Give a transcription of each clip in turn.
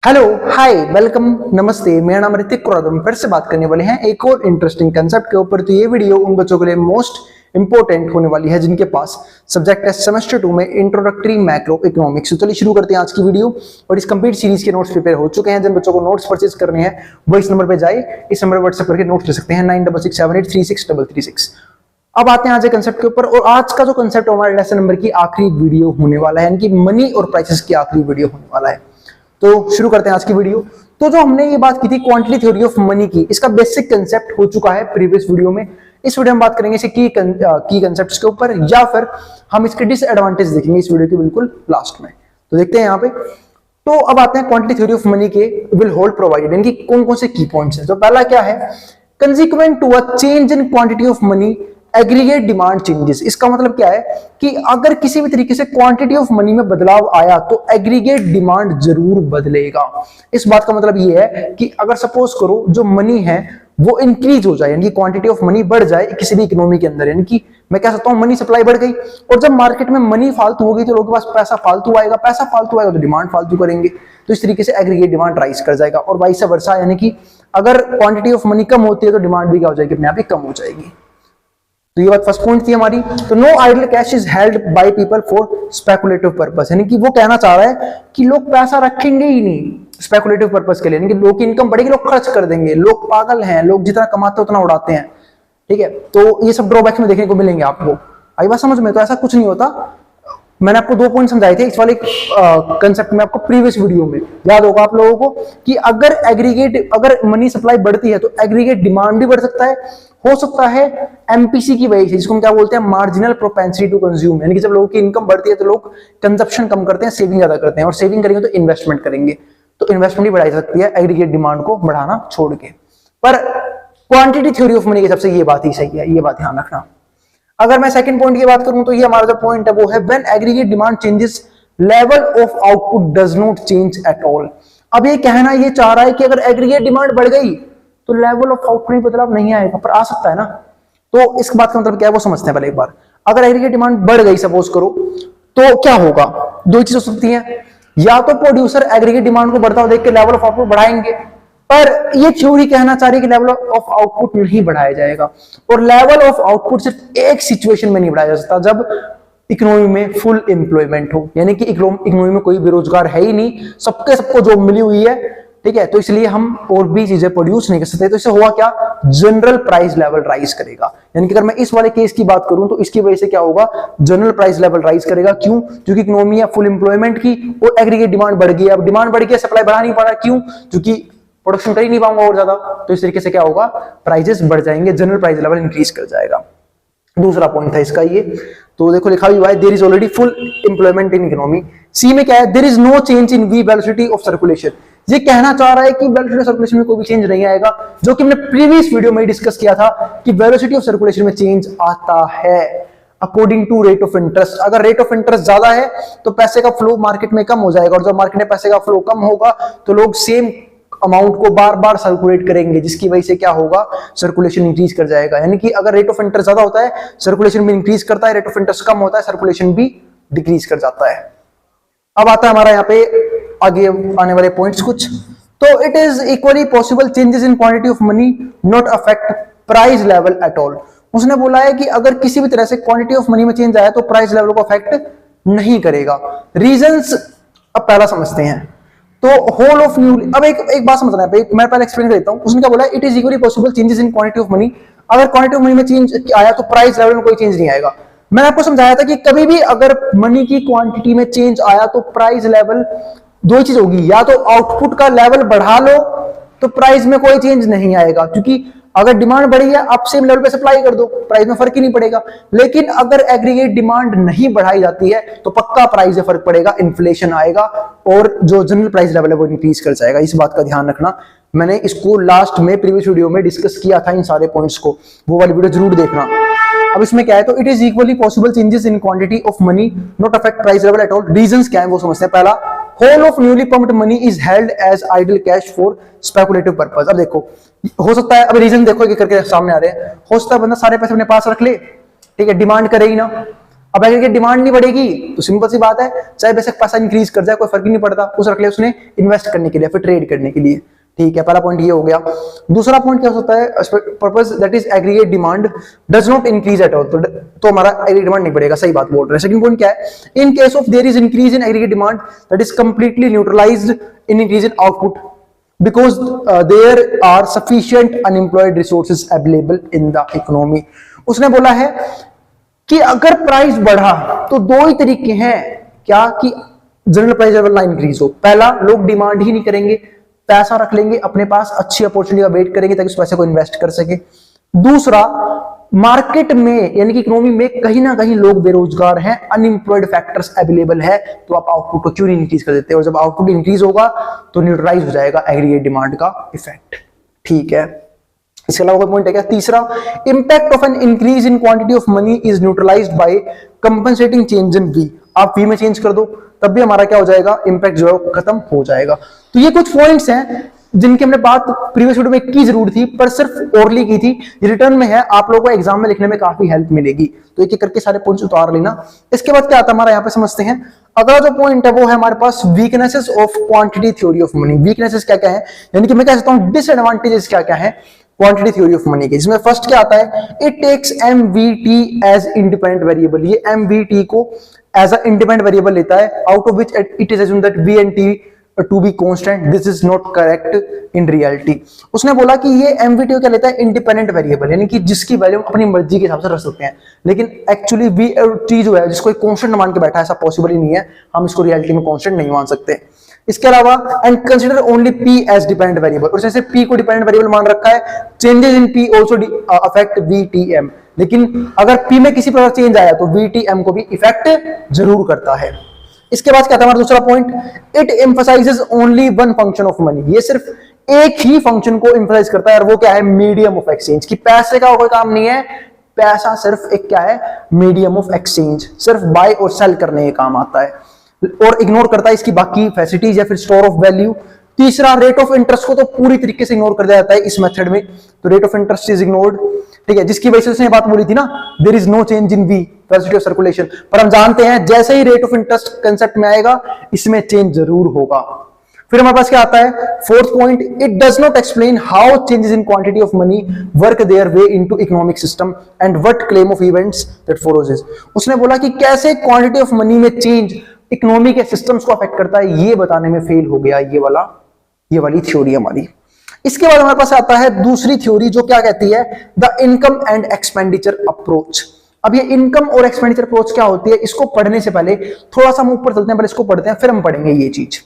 Hello, हाय, welcome, नमस्ते। मेरा नाम ऋतिक और हम फिर से बात करने वाले हैं एक और इंटरेस्टिंग कंसेप्ट के ऊपर। तो ये वीडियो उन बच्चों के लिए मोस्ट इंपोर्टेंट होने वाली है जिनके पास सब्जेक्ट है सेमेस्टर 2 में इंट्रोडक्टरी मैक्रो इकोनॉमिक्स। तो चलिए शुरू करते हैं आज की वीडियो। और इस कंप्लीट सीरीज के नोट्स प्रिपेयर हो चुके हैं। जिन बच्चों को नोट्स परचेज करने हैं वो इस नंबर पर जाए, इस नंबर पर व्हाट्सएप करके नोट्स ले सकते हैं 9667836336। अब आते हैं आज के कंसेप्ट के ऊपर। और आज का जो कंसेप्ट हमारे लेसन नंबर की आखिरी वीडियो होने वाला है, यानी कि मनी और प्राइसेस की आखिरी वीडियो होने वाला है। तो शुरू करते हैं आज की वीडियो। तो जो हमने ये बात की थी क्वांटिटी थ्योरी ऑफ मनी की, इसका बेसिक कंसेप्ट हो चुका है प्रीवियस वीडियो में। इस वीडियो में बात करेंगे इसे की कंसेप्ट्स के ऊपर, या फिर हम इसके डिसएडवांटेज देखेंगे इस वीडियो के बिल्कुल लास्ट में। तो देखते हैं यहाँ पे। तो अब आते हैं क्वांटिटी थ्योरी ऑफ मनी के विल होल्ड प्रोवाइडेड, यानी कि कौन कौन से की पॉइंट्स हैं। तो पहला क्या है, consequent to a change in quantity of money aggregate demand changes. इसका मतलब क्या है कि अगर किसी भी तरीके से क्वांटिटी ऑफ मनी में बदलाव आया तो एग्रीगेट डिमांड जरूर बदलेगा। इस बात का मतलब ये है कि अगर सपोज करो जो मनी है वो इंक्रीज हो जाए, यानी कि क्वांटिटी ऑफ मनी बढ़ जाए किसी भी इकोनॉमी के अंदर, यानी कि मैं कह सकता हूं मनी सप्लाई बढ़ गई और जब मार्केट में मनी फालतू हो गई तो लोगों के पास पैसा फालतू आएगा, पैसा फालतू आएगा तो डिमांड फालतू करेंगे। तो इस तरीके से एग्रीगेट डिमांड राइज कर जाएगा और वाइस वर्सा, यानी कि अगर क्वांटिटी ऑफ मनी कम होती है तो डिमांड भी क्या हो जाएगी, अपने आप ही कम हो जाएगी। तो ये बात फर्स्ट पॉइंट थी हमारी। तो no idle cash is held by people for speculative purpose, यानी कि वो कहना चाह रहा है कि लोग पैसा रखेंगे ही नहीं स्पेकुलेटिव पर्पस के लिए, यानी कि लोग की इनकम बढ़ेगी, लोग खर्च कर देंगे। लोग पागल हैं, लोग जितना कमाते हैं उतना उड़ाते हैं। ठीक है, तो ये सब ड्रॉबैक्स में देखने को मिलेंगे आपको। आई बात समझ में? तो ऐसा कुछ नहीं होता। मैंने आपको 2 पॉइंट समझाए थे इस वाले कंसेप्ट में, आपको प्रीवियस वीडियो में याद होगा आप लोगों को कि अगर मनी सप्लाई बढ़ती है तो एग्रीगेट डिमांड भी बढ़ सकता है। हो सकता है एमपीसी की वजह से, जिसको हम क्या बोलते हैं, मार्जिनल प्रोपेंसिटी टू कंज्यूम, यानी कि जब लोगों की इनकम बढ़ती है तो लोग कंजप्शन कम करते हैं, सेविंग ज्यादा करते हैं, और सेविंग करेंगे तो इन्वेस्टमेंट करेंगे, तो इन्वेस्टमेंट भी बढ़ाई सकती है एग्रीगेट डिमांड को बढ़ाना छोड़ के। पर क्वांटिटी थ्योरी ऑफ मनी के हिसाब से ये बात ही सही है, ये बात ध्यान रखना। अगर मैं सेकंड पॉइंट की बात करूं तो ये हमारा जो पॉइंट है वो है when aggregate demand changes level of output does not change at all. अब ये कहना ये चाह रहा है कि अगर एग्रीगेट डिमांड बढ़ गई तो लेवल ऑफ आउटपुट में बदलाव नहीं आएगा, पर आ सकता है ना। तो इस बात का मतलब क्या है वो समझते हैं पहले एक बार। अगर एग्रीगेट डिमांड बढ़ गई सपोज करो तो क्या होगा, 2 चीज हो सकती है, या तो प्रोड्यूसर एग्रीगेट डिमांड को बढ़ता हुआ देख के लेवल ऑफ आउटपुट बढ़ाएंगे, पर ये थ्योरी कहना चाह रही है कि लेवल ऑफ आउटपुट नहीं बढ़ाया जाएगा। और लेवल ऑफ आउटपुट सिर्फ एक सिचुएशन में नहीं बढ़ाया जा सकता, जब इकोनॉमी में फुल एम्प्लॉयमेंट हो, यानी कि इकोनॉमी में कोई बेरोजगार है ही नहीं, सबको जॉब मिली हुई है। ठीक है, तो इसलिए हम और भी चीजें प्रोड्यूस नहीं कर सकते। तो इससे हुआ क्या, जनरल प्राइस लेवल राइज करेगा। यानी कि अगर मैं इस वाले केस की बात करूं तो इसकी वजह से क्या होगा, जनरल प्राइस लेवल राइज करेगा। क्यों? क्योंकि इकोनॉमी है फुल एम्प्लॉयमेंट की और एग्रीगेट डिमांड बढ़ गई। अब डिमांड बढ़ गई, सप्लाई बढ़ा नहीं पा रहा। क्यों? क्योंकि प्रोडक्शन कर ही नहीं पाऊंगा और ज्यादा, तो इस तरीके से क्या होगा, प्राइजेस बढ़ जाएंगे, जनरल प्राइस लेवल इंक्रीज कर जाएगा। दूसरा पॉइंट था इसका ये। तो देखो लिखा हुआ है there is already full employment in economy. C में क्या है, there is no change in V velocity of circulation. ये कहना चाह रहा है कि वेलोसिटी ऑफ सर्कुलेशन में कोई भी चेंज नहीं आएगा, जो कि हमने प्रीवियस वीडियो में डिस्कस किया था कि वेलोसिटी ऑफ सर्कुलेशन में चेंज आता है according to rate of interest. अगर रेट ऑफ इंटरेस्ट ज्यादा है तो पैसे का फ्लो मार्केट में कम हो जाएगा, और जब मार्केट में पैसे का फ्लो कम होगा तो लोग सेम अमाउंट को बार बार सर्कुलेट करेंगे, जिसकी वजह से क्या होगा, सर्कुलेशन इंक्रीज कर जाएगा। यानी कि अगर रेट ऑफ इंटरेस्ट ज्यादा होता है सर्कुलेशन भी इंक्रीज करता है, रेट ऑफ इंटरेस्ट कम होता है सर्कुलेशन भी डिक्रीज कर जाता है। अब आता है हमारा यहाँ पे आगे आने वाले पॉइंट्स कुछ। तो it is equally possible changes in quantity of money not affect price level at all. उसने बोला है कि अगर किसी भी तरह से क्वांटिटी ऑफ मनी में चेंज आया तो प्राइस लेवल को अफेक्ट नहीं करेगा। रीजंस अब पहला समझते हैं। तो होल ऑफ न्यू, अब एक बात समझना है, मैं पहले एक्सप्लेन कर देता हूं। उसने क्या बोला, it is equally possible changes in quantity of money. अगर क्वांटिटी ऑफ मनी में चेंज आया तो प्राइस लेवल में कोई चेंज नहीं आएगा। मैंने आपको समझाया था कि कभी भी अगर मनी की क्वांटिटी में चेंज आया तो प्राइस लेवल, 2 चीज होगी, या तो आउटपुट का लेवल बढ़ा लो तो प्राइस में कोई चेंज नहीं आएगा, क्योंकि अगर डिमांड बढ़ी है आप सेम लेवल पे सप्लाई कर दो, प्राइस में फर्क ही नहीं पड़ेगा। लेकिन अगर एग्रीगेट डिमांड नहीं बढ़ाई जाती है तो पक्का प्राइस में फर्क पड़ेगा, इन्फ्लेशन आएगा और जो जनरल प्राइस लेवल है वो इंक्रीज कर जाएगा। इस बात का ध्यान रखना। मैंने इसको लास्ट में प्रीवियस वीडियो में डिस्कस किया था इन सारे पॉइंट्स को, वो वाली वीडियो जरूर देखना। अब इसमें क्या है, तो it is equally possible changes in quantity of money not affect price level at all. Reasons क्या है वो समझते हैं। पहला, whole of newly pumped money is held as idle cash for speculative purpose. अब देखो हो सकता है, अब रीजन देखो कि करके सामने आ रहे हैं। हो सकता है बंदा सारे पैसे अपने पास रख ले, ठीक है, डिमांड करे ही ना, अब एग्रीगेट डिमांड नहीं बढ़ेगी तो सिंपल सी बात है, चाहे बेशक पैसा इंक्रीज कर जाए कोई फर्क ही नहीं पड़ता, उस रख लिया उसने इन्वेस्ट करने के लिए, फिर ट्रेड करने के लिए। ठीक है, पहला पॉइंट ये हो गया। दूसरा पॉइंट क्या होता है, purpose that is aggregate demand does not increase at all, तो हमारा एग्रीगेट डिमांड नहीं बढ़ेगा, सही बात बोल रहे हैं। सेकंड पॉइंट क्या है, in case of their is increase in aggregate demand that is completely neutralised in increase in output because there are sufficient unemployed resources available in the economy। उसने बोला है कि अगर प्राइस बढ़ा तो दो ही तरीके हैं, क्या कि जनरल प्राइस लेवल ना इंक्रीज हो। पहला, लोग डिमांड ही नहीं करेंगे, पैसा रख लेंगे अपने पास, अच्छी अपॉर्चुनिटी का वेट करेंगे ताकि उस पैसे को इन्वेस्ट कर सके। दूसरा, मार्केट में यानी कि इकोनॉमी में कहीं ना कहीं लोग बेरोजगार हैं, अनएम्प्लॉयड फैक्टर्स अवेलेबल है, तो आप आउटपुट को क्यों नहीं इंक्रीज कर देते, और जब आउटपुट इंक्रीज होगा तो न्यूट्रलाइज हो जाएगा एग्रीगेट डिमांड का इफेक्ट। ठीक है, इसके अलावा कोई पॉइंट है क्या? तीसरा, impact of an increase in quantity of money is neutralized by compensating change in V. आप वी में चेंज कर दो तब भी हमारा क्या हो जाएगा, इंपैक्ट जो है खत्म हो जाएगा। तो ये कुछ पॉइंट्स हैं जिनकी हमने बात प्रीवियस वीडियो में की जरूर थी, पर सिर्फ ओरली की थी, रिटर्न में है, आप लोगों को एग्जाम में लिखने में काफी हेल्प मिलेगी, तो एक एक करके सारे पॉइंट्स उतार लेना। इसके बाद क्या आता है हमारा, यहाँ पे समझते हैं। अगला जो पॉइंट है वो है हमारे पास weaknesses of quantity theory of money. Weaknesses क्या क्या है, यानी कि मैं कह सकता हूं डिसएडवांटेजेस क्या क्या है क्वांटिटी थ्योरी ऑफ मनी के। इसमें फर्स्ट क्या आता है, it takes MVT as independent variable. ये एमवीटी को एज अ इंडिपेंडेंट वेरिएबल लेता है, out of which it is assumed that V and T to be constant. This is not correct in reality. उसने बोला कि ये एमवीटी क्या लेता है, इंडिपेंडेंट वेरिएबल, यानी कि जिसकी वैल्यू अपनी मर्जी के हिसाब से रख सकते हैं, लेकिन एक्चुअली वी और टी जो है जिसको कांस्टेंट मान के बैठा है, ऐसा पॉसिबल ही नहीं है, हम इसको रियलिटी में कांस्टेंट नहीं मान सकते। इसके अलावा and consider only P age dependent variable, और जैसे पी को डिपेंडेंट वेरिएबल मान रखा है, changes in P also affect VTM, लेकिन अगर पी में किसी प्रकार चेंज आया तो वीटीएम को भी इफेक्ट जरूर करता है। इसके बाद क्या था हमारा दूसरा point, it emphasises only one function of money. ये सिर्फ एक ही फंक्शन को एम्फसाइज करता है, और वो क्या है, मीडियम ऑफ एक्सचेंज। कि पैसे का कोई काम नहीं है, पैसा सिर्फ एक क्या है, मीडियम ऑफ एक्सचेंज, सिर्फ बाय और सेल करने के काम आता है, और इग्नोर करता है इसकी बाकी फैसिलिटीज या फिर स्टोर ऑफ वैल्यू। तीसरा, रेट ऑफ इंटरेस्ट को तो पूरी तरीके से इग्नोर कर दिया जाता है इस मेथड में, तो rate of interest is ignored. ठीक है, जिसकी वजह से उसने बात बोली थी ना, there is no change in V velocity of circulation, पर हम जानते हैं जैसे ही रेट ऑफ इंटरेस्ट कंसेप्ट में आएगा इसमें चेंज जरूर होगा। फिर हमारे पास क्या आता है, fourth point, it does not explain how changes in quantity of money work their way into economic system and what claim of events that follows it. उसने बोला कि कैसे क्वांटिटी ऑफ मनी में चेंज इकोनॉमी के systems को affect करता है, ये बताने में फेल हो गया ये वाली थ्योरी हमारी। इसके बाद हमारे पास आता है दूसरी थ्योरी जो क्या कहती है, the income and expenditure approach. अब ये इनकम और एक्सपेंडिचर अप्रोच क्या होती है, इसको पढ़ने से पहले थोड़ा सा हम ऊपर चलते हैं, पहले इसको पढ़ते हैं फिर हम पढ़ेंगे ये चीज।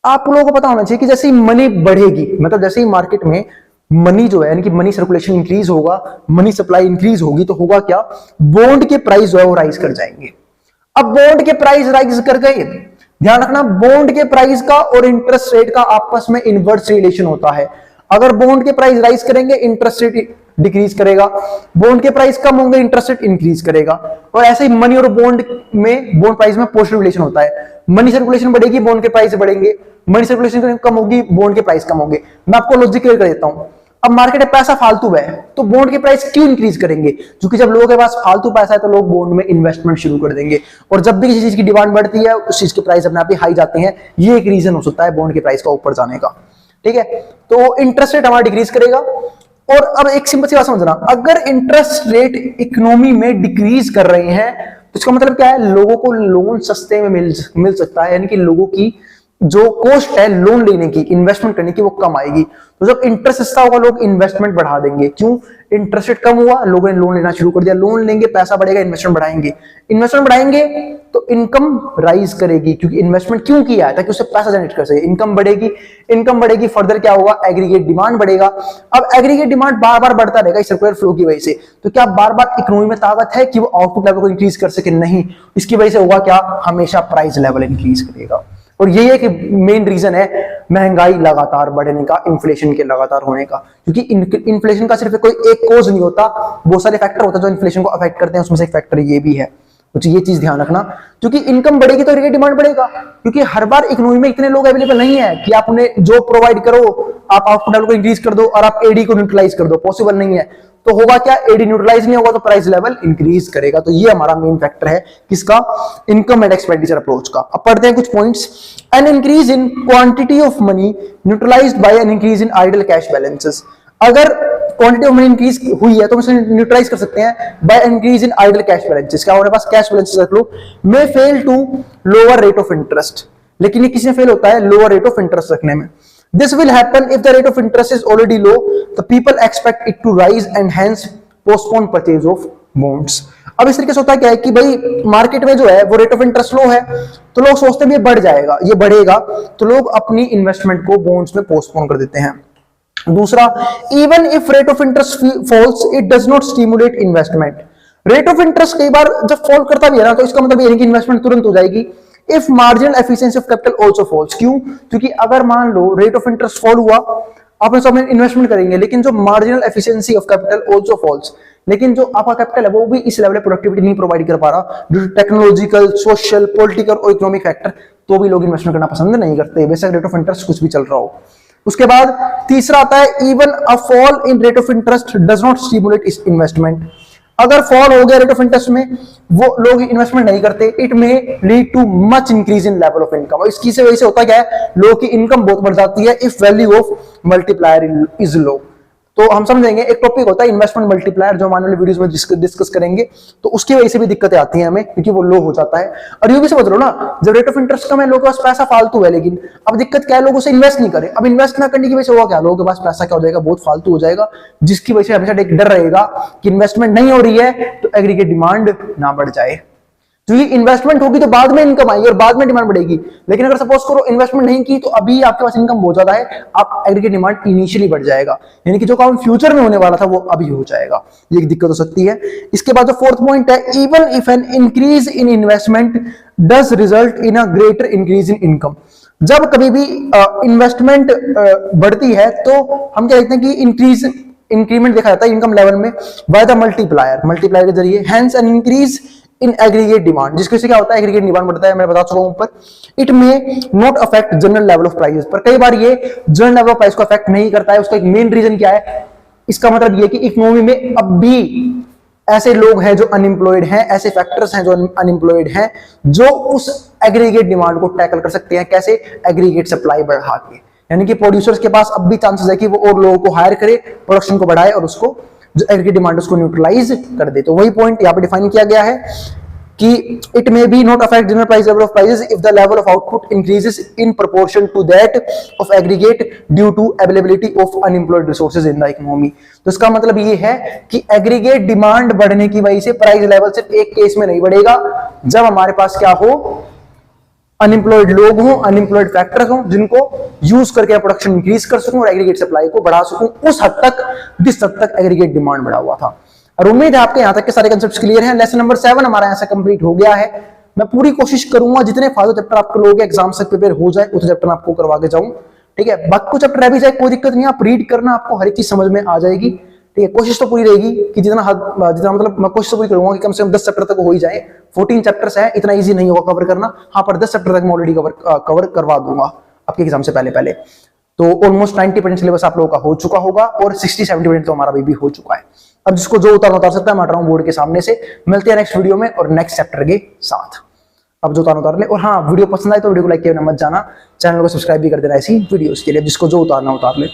आप लोगों को पता होना चाहिए कि जैसे ही मनी बढ़ेगी, मतलब जैसे ही मार्केट में मनी जो है यानी कि मनी सर्कुलेशन इंक्रीज होगा, मनी सप्लाई इंक्रीज होगी, तो होगा क्या, बॉन्ड के प्राइस जो है वो राइज कर जाएंगे। अब बॉन्ड के प्राइस राइज कर गए, ध्यान रखना बॉन्ड के प्राइस का और इंटरेस्ट रेट का आपस में इनवर्स रिलेशन होता है। अगर बॉन्ड के प्राइस राइज करेंगे इंटरेस्ट रेट डिक्रीज करेगा, बॉन्ड के प्राइस कम होंगे इंटरेस्ट रेट इंक्रीज करेगा, और ऐसे ही मनी और बॉन्ड प्राइस में पॉजिटिव रिलेशन होता है। मनी सर्कुलेशन बढ़ेगी बॉन्ड के प्राइस बढ़ेंगे, मनी सर्कुलेशन कम होगी बॉन्ड के प्राइस कम होंगे। मैं आपको लॉजिक क्लियर कर देता हूं। अब मार्केट में पैसा फालतू है तो बॉन्ड के प्राइस क्यों इंक्रीज करेंगे, क्योंकि जब लोगों के पास फालतू पैसा है तो लोग बॉन्ड में इन्वेस्टमेंट शुरू कर देंगे, और जब भी किसी चीज की डिमांड बढ़ती है उस चीज के प्राइस अपने आप ही हाई जाते हैं। ये एक रीजन हो सकता है बॉन्ड के प्राइस का ऊपर जाने का। ठीक है, तो इंटरेस्ट रेट हमारा डिक्रीज करेगा। और अब एक सिंपल सी बात समझना, अगर इंटरेस्ट रेट इकोनॉमी में डिक्रीज कर रहे हैं तो इसका मतलब क्या है, लोगों को लोन सस्ते में मिल सकता है, यानी कि लोगों की जो कॉस्ट है लोन लेने की, इन्वेस्टमेंट करने की, वो कम आएगी। तो जब इंटरेस्ट सस्ता होगा लोग इन्वेस्टमेंट बढ़ा देंगे। क्यों, इंटरेस्ट रेट कम हुआ, लोगों ने लोन लेना शुरू कर दिया, लोन लेंगे पैसा बढ़ेगा, इन्वेस्टमेंट बढ़ाएंगे, इन्वेस्टमेंट बढ़ाएंगे तो इनकम राइज करेगी, क्योंकि इन्वेस्टमेंट क्यों किया है, ताकि उससे पैसा जनरेट कर सके। इनकम बढ़ेगी, फर्दर क्या होगा, एग्रीगेट डिमांड बढ़ेगा। अब एग्रीगेट डिमांड बार बार बढ़ता रहेगा इस सर्कुलर फ्लो की वजह से, तो क्या बार बार इकोनॉमी में ताकत है कि वो आउटपुट लेवल को इंक्रीज कर सके, नहीं। इसकी वजह से होगा क्या, हमेशा प्राइस लेवल इंक्रीज करेगा। और यही एक मेन रीजन है महंगाई लगातार बढ़ने का, इन्फ्लेशन के लगातार होने का, क्योंकि इन्फ्लेशन का सिर्फ कोई एक कोज नहीं होता, बहुत सारे फैक्टर होते हैं जो इन्फ्लेशन को अफेक्ट करते हैं, उसमें से एक फैक्टर ये भी है। तो ये चीज ध्यान रखना, क्योंकि इनकम बढ़ेगी तो एग्रीगेट डिमांड बढ़ेगा, क्योंकि हर बार इकोनॉमी में इतने लोग अवेलेबल नहीं है कि आप उन्हें जॉब प्रोवाइड करो, आप आउटपुट लेवल को इंक्रीज कर दो और आप एडी को न्यूट्रलाइज कर दो, पॉसिबल नहीं है। तो होगा क्या, एडी न्यूट्रलाइज नहीं होगा तो प्राइस लेवल इंक्रीज करेगा। तो ये हमारा मेन फैक्टर है किसका, इनकम एंड एक्सपेंडिचर अप्रोच का। अब पढ़ते हैं कुछ points. An increase in quantity of money neutralised by an increase in idle cash balances. अगर क्वांटिटी ऑफ मनी इंक्रीज हुई है तो हम इसे न्यूट्रलाइज कर सकते हैं by increase in idle cash balances. क्या हमारे पास कैश बैलेंसेस रख लो, may fail to lower rate of interest, लेकिन ये किसी में फेल होता है लोअर रेट ऑफ इंटरेस्ट रखने में। This will happen if the rate of interest is already low. The people expect it to rise and hence postpone purchase of bonds. अब इस तरीके से होता है क्या है कि भाई मार्केट में जो है वो रेट ऑफ इंटरेस्ट लो है, तो लोग सोचते हैं ये बढ़ जाएगा, ये बढ़ेगा, तो लोग अपनी इन्वेस्टमेंट को बॉन्ड्स में पोस्टपोन कर देते हैं। दूसरा, even if rate of interest falls it does not stimulate investment. Rate of interest कई बार जब फॉल करता भी है ना, तो इसका मतलब ये नहीं कि इन्वेस्टमेंट तुरंत हो जाएगी। If marginal efficiency of capital also falls, क्यों, क्योंकि अगर मान लो रेट ऑफ इंटरेस्ट फॉल हुआ, आप सब इन्वेस्टमेंट करेंगे, लेकिन जो marginal efficiency of capital also falls, लेकिन जो आपका कैपिटल है वो भी इस लेवल पे प्रोडक्टिविटी नहीं प्रोवाइड कर पा रहा due to technological, social, political और इकोनॉमिक फैक्टर, तो भी लोग इन्वेस्टमेंट करना पसंद नहीं करते, बेशक रेट ऑफ इंटरेस्ट कुछ भी चल रहा हो। उसके बाद तीसरा आता है, even a fall in rate of interest does not stimulate investment. अगर फॉल हो गया रेट ऑफ इंटरेस्ट में, वो लोग इन्वेस्टमेंट नहीं करते। इट में lead too much increase in level of income. इसकी से वजह से होता क्या है, लोगों की इनकम बहुत बढ़ जाती है if value of multiplier is low. तो हम समझेंगे एक टॉपिक होता है इन्वेस्टमेंट मल्टीप्लायर, जो हम आने वाले वीडियोस में डिस्कस करेंगे, तो उसकी वजह से भी दिक्कतें आती हैं हमें, क्योंकि वो लो हो जाता है। और ये भी समझ लो ना, जब रेट ऑफ इंटरेस्ट कम है, लोगों के पास पैसा फालतू है, लेकिन अब दिक्कत क्या है, लोग उसे इन्वेस्ट नहीं करें। अब इन्वेस्ट ना करने की वजह से होगा क्या, लोगों के पास पैसा क्या हो जाएगा, बहुत फालतू हो जाएगा, जिसकी वजह से हमेशा एक डर रहेगा कि इन्वेस्टमेंट नहीं हो रही है तो एग्रीगेट डिमांड ना बढ़ जाए। क्योंकि इन्वेस्टमेंट होगी तो बाद में इनकम आएगी और बाद में डिमांड बढ़ेगी। लेकिन अगर सपोज करो इन्वेस्टमेंट नहीं की तो अभी आपके पास इनकम बहुत ज्यादा है, आप एग्रीगेट डिमांड इनिशियली बढ़ जाएगा, यानी कि जो काम फ्यूचर में होने वाला था वो अभी हो जाएगा। ये एक दिक्कत हो सकती है। इसके बाद जो फोर्थ पॉइंट है, even if N increase in investment does result in a greater increase in income. जब कभी भी इन्वेस्टमेंट बढ़ती है तो हम क्या देखते हैं कि इंक्रीमेंट देखा जाता है इनकम लेवल में बाय द मल्टीप्लायर के जरिए। Hence N increase in aggregate demand, जिसकी वजह से क्या होता है, एग्रीगेट डिमांड बढ़ता है, मैं बता चुका हूं ऊपर। इट में not affect general level of prices, पर कई बार ये जनरल लेवल ऑफ प्राइस को अफेक्ट नहीं करता है। उसका एक मेन रीजन क्या है, इसका मतलब ये कि इकोनॉमी में अब भी ऐसे लोग हैं जो अनएम्प्लॉयड हैं, ऐसे फैक्टर्स हैं जो अनएम्प्लॉयड हैं, जो उस एग्रीगेट डिमांड को टैकल कर सकते हैं। कैसे, एग्रीगेट सप्लाई बढ़ा के, यानी कि प्रोड्यूसर्स के पास अब भी चांसेस है कि वो और लोगों को हायर करे, प्रोडक्शन को बढ़ाए और उसको जो एग्रीगेट डिमांड उसको न्यूट्रलाइज कर दे। तो वही पॉइंट यहाँ पे डिफाइन किया गया है कि it may be not affect general price level of prices if the level of output increases in proportion to that of aggregate due to availability of unemployed resources in the economy. तो इसका मतलब ये है कि aggregate demand बढ़ने की वजह से प्राइस लेवल सिर्फ एक केस में नहीं बढ़ेगा, जब हमारे पास क्या हो, अनएम्प्लॉयड लोग हों, अनएम्प्लॉयड फैक्टर्स हों, जिनको यूज करके प्रोडक्शन इंक्रीज कर सकूं और एग्रीगेट सप्लाई को बढ़ा सकूं, उस हद तक जिस हद तक एग्रीगेट डिमांड बढ़ा हुआ था। और उम्मीद है आपके यहां तक के सारे कंसेप्ट्स क्लियर हैं। लेसन नंबर 7 हमारा यहां से कंप्लीट हो गया है। मैं पूरी कोशिश करूंगा जितने फालतू चैप्टर आपको लोग एग्जाम से प्रिपेयर हो जाए उतने चैप्टर आपको करवा के जाऊं, ठीक है। बाकी कुछ चैप्टर रह भी जाए कोई दिक्कत नहीं, आप रीड करना, आपको हर एक चीज समझ में आ जाएगी, ठीक है। कोशिश तो पूरी रहेगी कि जितना मतलब मैं कोशिश तो पूरी करूंगा कि कम से कम 10 चैप्टर तक हो ही जाए। 14 चैप्टर्स है, इतना इजी नहीं होगा कवर करना, हाँ, पर 10 चैप्टर तक मैं ऑलरेडी कवर करवा दूंगा आपके एग्जाम से पहले। तो ऑलमोस्ट 90% सिलेबस आप लोगों का हो चुका होगा और 60-70% तो हमारा भी हो चुका है। अब जिसको जो उतार सकता है मैं हट रहा हूं बोर्ड के सामने से। मिलते हैं नेक्स्ट वीडियो में और नेक्स्ट चैप्टर के साथ। अब जो उतार ले, और हाँ, वीडियो पसंद आए तो वीडियो को लाइक करना मत जाना, चैनल को सब्सक्राइब भी कर देना ऐसी वीडियोस के लिए। जिसको जो उतारना उतार ले।